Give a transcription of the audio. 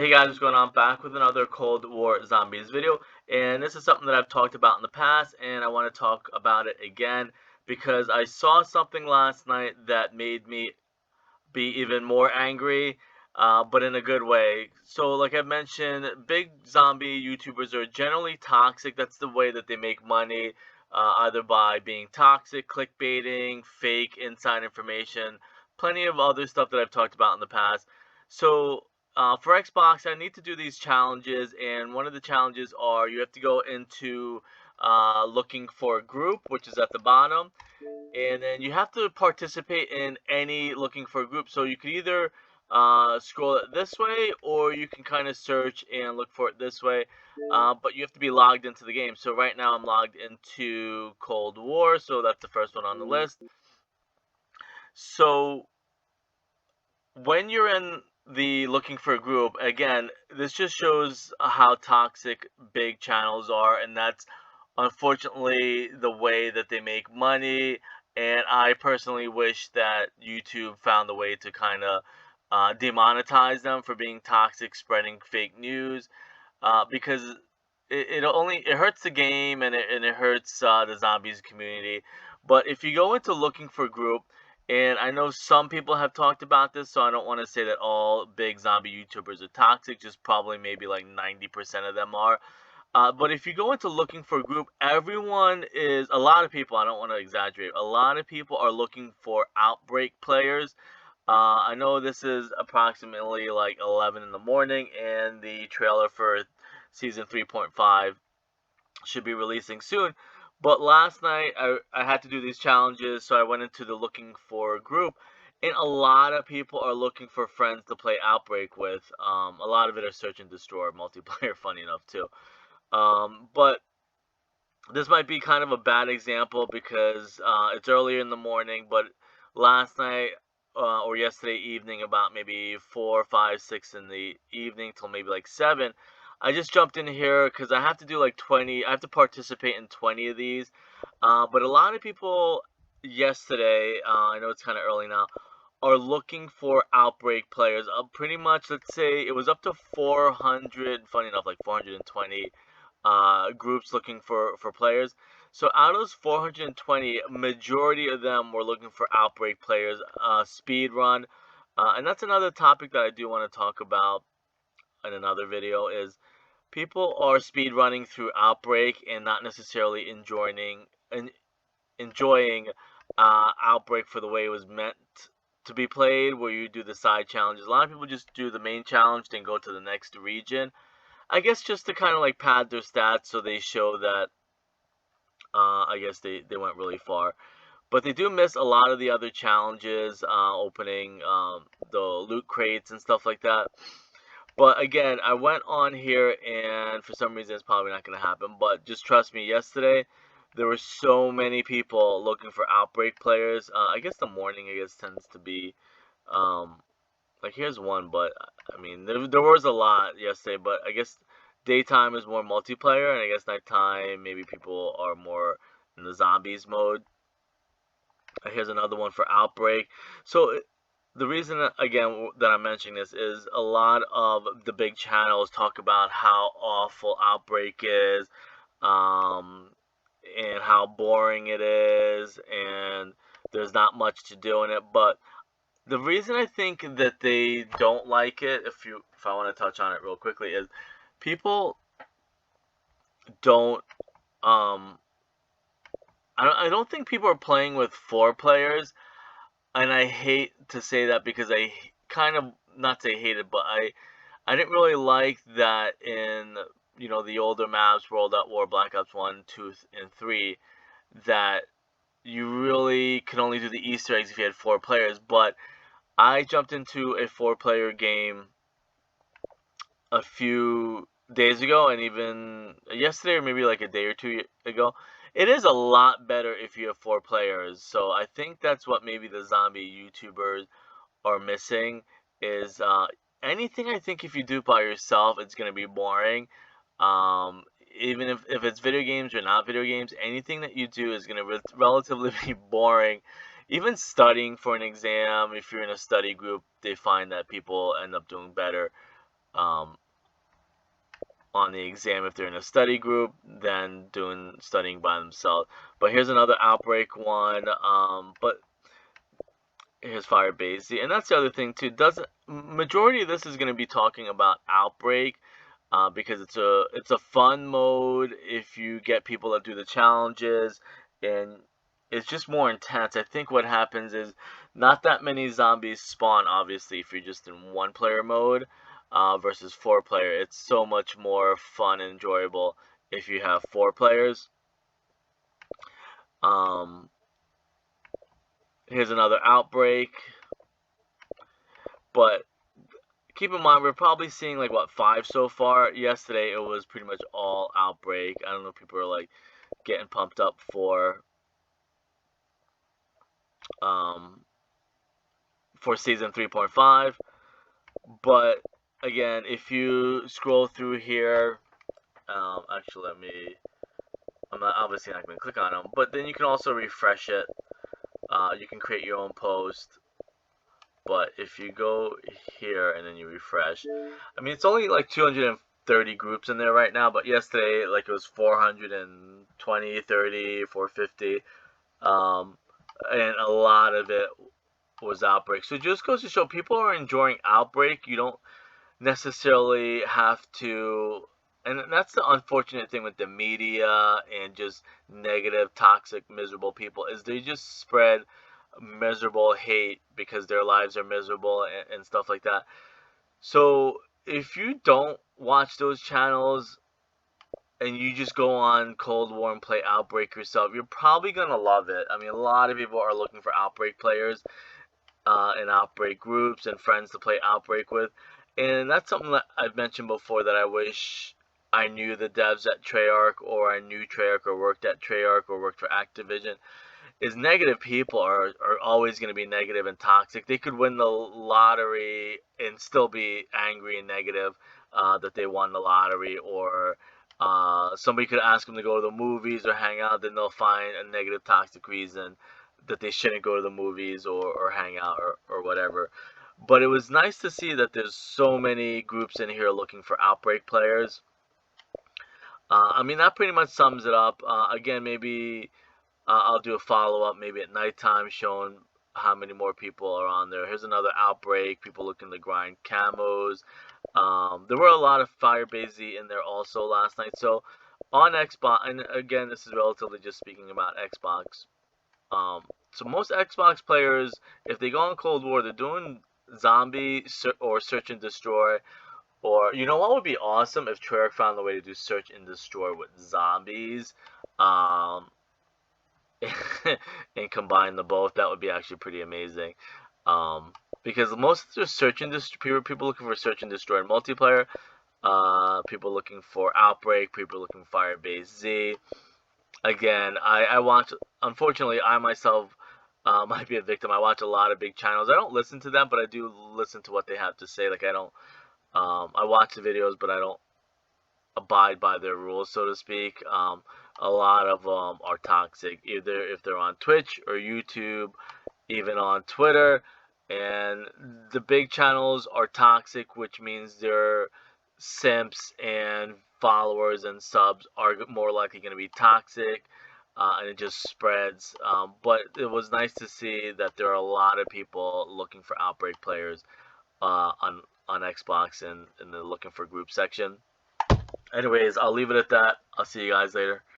Hey guys, what's going on? Back with another Cold War Zombies video, and this is something that I've talked about in the past, and I want to talk about it again because I saw something last night that made me be even more angry, but in a good way. So, like I mentioned, big zombie YouTubers are generally toxic. That's the way that they make money, either by being toxic, clickbaiting, fake inside information, plenty of other stuff that I've talked about in the past. So, for Xbox, I need to do these challenges, and one of the challenges are you have to go into looking for a group, which is at the bottom, and then you have to participate in any looking for a group. So you could either scroll it this way, or you can kind of search and look for it this way. But you have to be logged into the game. So right now I'm logged into Cold War, so that's the first one on the list. So when you're in the looking for a group, again, this just shows how toxic big channels are, and that's unfortunately the way that they make money. And I personally wish that YouTube found a way to kind of demonetize them for being toxic, spreading fake news, because it hurts the game, and it hurts the zombies community. But if you go into looking for a group, and I know some people have talked about this, so I don't want to say that all big zombie YouTubers are toxic, just probably maybe like 90% of them are. But if you go into looking for a group, a lot of people, I don't want to exaggerate, a lot of people are looking for Outbreak players. I know this is approximately like 11 in the morning, and the trailer for season 3.5 should be releasing soon. But last night I had to do these challenges, so I went into the looking for a group, and a lot of people are looking for friends to play Outbreak with. A lot of it are search and destroy multiplayer, funny enough too. But this might be kind of a bad example because it's earlier in the morning, but last night or yesterday evening, about maybe 4, 5, 6 in the evening till maybe like 7, I just jumped in here because I have to do like 20. I have to participate in 20 of these. But a lot of people yesterday, I know it's kind of early now, are looking for Outbreak players. Pretty much, let's say it was up to 400. Funny enough, like 420 groups looking for players. So out of those 420, majority of them were looking for Outbreak players. Speed run, and that's another topic that I do want to talk about in another video. Is people are speed running through Outbreak and not necessarily enjoying Outbreak for the way it was meant to be played, where you do the side challenges. A lot of people just do the main challenge, then go to the next region. I guess just to kind of like pad their stats so they show that I guess they went really far. But they do miss a lot of the other challenges, opening the loot crates and stuff like that. But again, I went on here, and for some reason it's probably not going to happen. But just trust me, yesterday there were so many people looking for Outbreak players. I guess the morning, I guess, tends to be um, like here's one, but I mean there was a lot yesterday, but I guess daytime is more multiplayer, and I guess nighttime maybe people are more in the zombies mode. Here's another one for Outbreak. So the reason again that I'm mentioning this is a lot of the big channels talk about how awful Outbreak is, um, and how boring it is, and there's not much to do in it, but the reason I think that they don't like it, if I want to touch on it real quickly, is people don't um I don't think people are playing with 4 players, and I hate to say that because I kind of, not say hate it, but I didn't really like that in the older maps, World at War, Black Ops 1, 2, and 3, that you really can only do the Easter eggs if you had 4 players. But I jumped into a 4-player game a few days ago, and even yesterday, or maybe like a day or two ago. It is a lot better if you have 4 players. So I think that's what maybe the zombie YouTubers are missing is anything. I think if you do by yourself, it's gonna be boring. Um, Even if it's video games or not video games, anything that you do is gonna relatively be boring. Even studying for an exam, if you're in a study group, they find that people end up doing better um, on the exam if they're in a study group than doing studying by themselves. But here's another Outbreak one. But here's Firebase, and that's the other thing too. Doesn't Majority of this is going to be talking about Outbreak, because it's a fun mode if you get people that do the challenges, and it's just more intense. I think what happens is not that many zombies spawn. Obviously, if you're just in one player mode, versus four player, it's so much more fun and enjoyable if you have four players. Um, Here's another Outbreak, but keep in mind we're probably seeing like what, five so far. Yesterday it was pretty much all Outbreak. I don't know if people are like getting pumped up um for season 3.5. But again, if you scroll through here, actually let me, I'm not, obviously not going to click on them, but then you can also refresh it. You can create your own post. But if you go here and then you refresh, I mean, it's only like 230 groups in there right now, but yesterday, like, it was 420, 30, 450, and a lot of it was Outbreak. So it just goes to show people are enjoying Outbreak. You don't necessarily have to, and that's the unfortunate thing with the media and just negative, toxic, miserable people, is they just spread miserable hate because their lives are miserable and stuff like that. So if you don't watch those channels and you just go on Cold War and play Outbreak yourself, you're probably gonna love it. I mean, a lot of people are looking for Outbreak players, and Outbreak groups and friends to play Outbreak with. And that's something that I've mentioned before, that I wish I knew the devs at Treyarch, or I knew Treyarch, or worked at Treyarch, or worked for Activision. Is negative people are always going to be negative and toxic. They could win the lottery and still be angry and negative, that they won the lottery, or somebody could ask them to go to the movies or hang out, then they'll find a negative, toxic reason that they shouldn't go to the movies or hang out, or whatever. But it was nice to see that there's so many groups in here looking for Outbreak players. I mean, that pretty much sums it up. Again, maybe I'll do a follow up maybe at nighttime showing how many more people are on there. Here's another Outbreak. People looking to grind camos. There were a lot of Firebase in there also last night. So on Xbox, and again, this is relatively just speaking about Xbox. So most Xbox players, if they go on Cold War, they're doing zombie or search and destroy. Or, you know what would be awesome, if Treyarch found a way to do search and destroy with zombies, um, and combine the both. That would be actually pretty amazing. Um, because most of the search and destroy, people looking for search and destroy in multiplayer, people looking for Outbreak, people looking for Firebase Z. Again, I watch, unfortunately, I myself might be a victim. I watch a lot of big channels. I don't listen to them, but I do listen to what they have to say. Like, I don't, I watch the videos, but I don't abide by their rules, so to speak. A lot of them are toxic, either if they're on Twitch or YouTube, even on Twitter. And the big channels are toxic, which means their simps and followers and subs are more likely going to be toxic, and it just spreads. But it was nice to see that there are a lot of people looking for Outbreak players, on Xbox, and they're looking for group section. Anyways, I'll leave it at that. I'll see you guys later.